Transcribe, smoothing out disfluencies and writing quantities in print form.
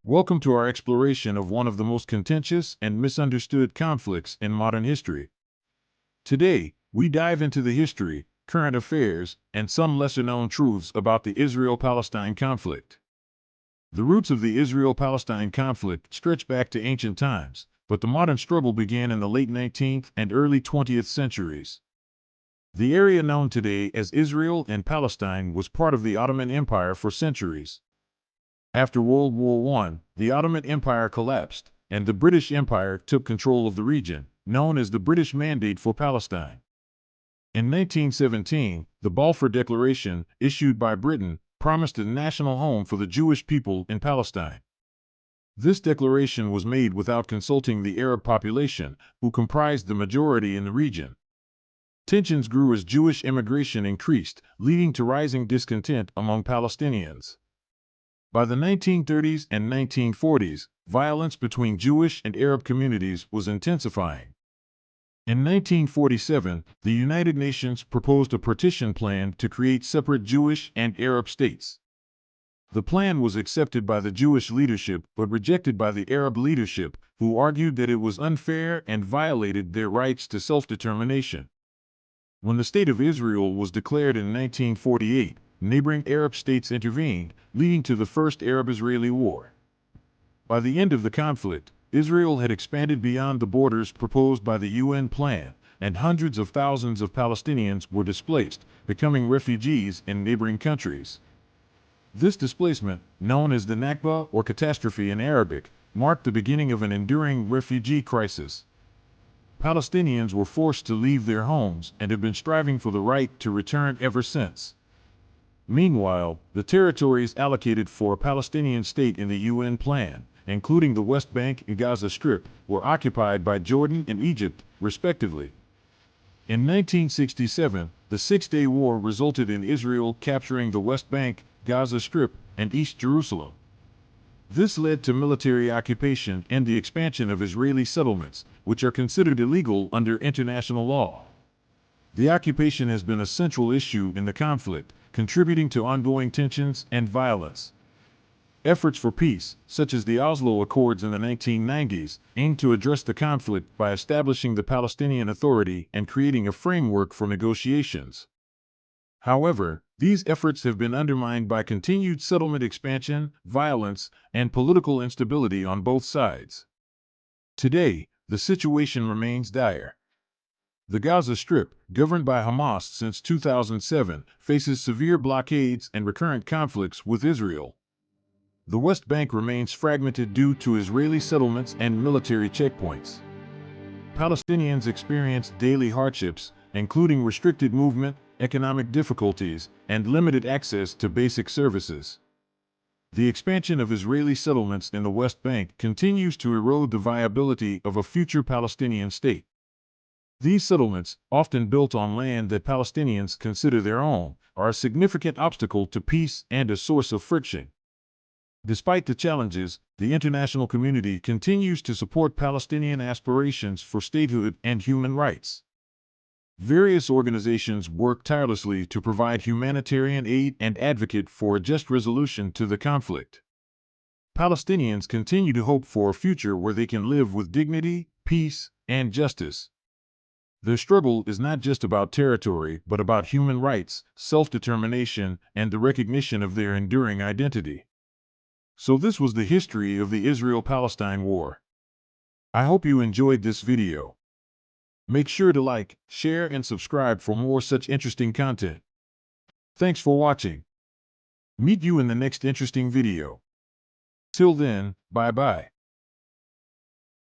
Welcome to our exploration of one of the most contentious and misunderstood conflicts in modern history. Today, we dive into the history, current affairs, and some lesser-known truths about the Israel-Palestine conflict. The roots of the Israel-Palestine conflict stretch back to ancient times, but the modern struggle began in the late 19th and early 20th centuries. The area known today as Israel and Palestine was part of the Ottoman Empire for centuries. After World War I, the Ottoman Empire collapsed, and the British Empire took control of the region, known as the British Mandate for Palestine. In 1917, the Balfour Declaration, issued by Britain, promised a national home for the Jewish people in Palestine. This declaration was made without consulting the Arab population, who comprised the majority in the region. Tensions grew as Jewish immigration increased, leading to rising discontent among Palestinians. By the 1930s and 1940s, violence between Jewish and Arab communities was intensifying. In 1947, the United Nations proposed a partition plan to create separate Jewish and Arab states. The plan was accepted by the Jewish leadership but rejected by the Arab leadership, who argued that it was unfair and violated their rights to self-determination. When the State of Israel was declared in 1948, neighboring Arab states intervened, leading to the First Arab-Israeli War. By the end of the conflict, Israel had expanded beyond the borders proposed by the UN plan, and hundreds of thousands of Palestinians were displaced, becoming refugees in neighboring countries. This displacement, known as the Nakba or catastrophe in Arabic, marked the beginning of an enduring refugee crisis. Palestinians were forced to leave their homes and have been striving for the right to return ever since. Meanwhile, the territories allocated for a Palestinian state in the UN plan, including the West Bank and Gaza Strip, were occupied by Jordan and Egypt, respectively. In 1967, the Six-Day War resulted in Israel capturing the West Bank, Gaza Strip, and East Jerusalem. This led to military occupation and the expansion of Israeli settlements, which are considered illegal under international law. The occupation has been a central issue in the conflict, contributing to ongoing tensions and violence. Efforts for peace, such as the Oslo Accords in the 1990s, aim to address the conflict by establishing the Palestinian Authority and creating a framework for negotiations. However, these efforts have been undermined by continued settlement expansion, violence, and political instability on both sides. Today, the situation remains dire. The Gaza Strip, governed by Hamas since 2007, faces severe blockades and recurrent conflicts with Israel. The West Bank remains fragmented due to Israeli settlements and military checkpoints. Palestinians experience daily hardships, including restricted movement, economic difficulties, and limited access to basic services. The expansion of Israeli settlements in the West Bank continues to erode the viability of a future Palestinian state. These settlements, often built on land that Palestinians consider their own, are a significant obstacle to peace and a source of friction. Despite the challenges, the international community continues to support Palestinian aspirations for statehood and human rights. Various organizations work tirelessly to provide humanitarian aid and advocate for a just resolution to the conflict. Palestinians continue to hope for a future where they can live with dignity, peace, and justice. Their struggle is not just about territory, but about human rights, self-determination, and the recognition of their enduring identity. So this was the history of the Israel-Palestine War. I hope you enjoyed this video. Make sure to like, share, and subscribe for more such interesting content. Thanks for watching. Meet you in the next interesting video. Till then, bye-bye.